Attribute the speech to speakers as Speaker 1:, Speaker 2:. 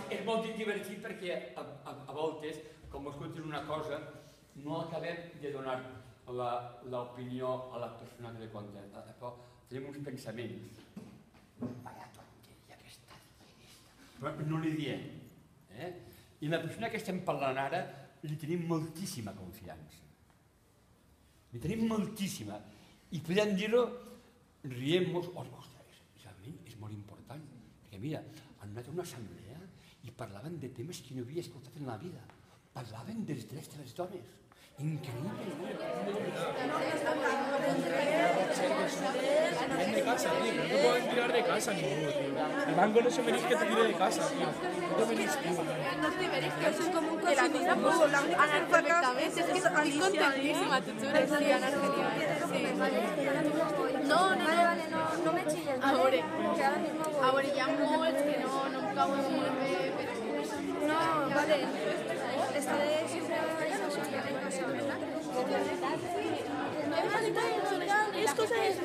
Speaker 1: És molt divertit perquè a voltes, com vos conten una cosa, no acabem de donar l'opinió a la persona que li conta. Però tenim uns pensaments. Vaya tonteria que està dient. Però no li diem. I la persona que estem parlant ara li tenim moltíssima confiança. Li tenim moltíssima. I podem dir-ho, riem-nos, ostres, realment és molt important. Perquè mira, han anat a una assemblea i parlaven de temes que no havia escoltat en la vida. Parlaven dels drets de les dones. Increïble.
Speaker 2: Ven de casa, tío. No te pueden tirar de casa ninguno, tío. El mango no se merece que te tire de casa, tío. No te venís, tío.
Speaker 3: No te merezco, eso es como un cocinero. Pues la única que perfectamente es que estoy contentísima, te juro, sí, ganar No me chilles, ¿vale? Ahora ya molts, que no em cauen molt bé, però... No, vale. Estaré siempre en casa, ¿verdad? Es cosa de eso,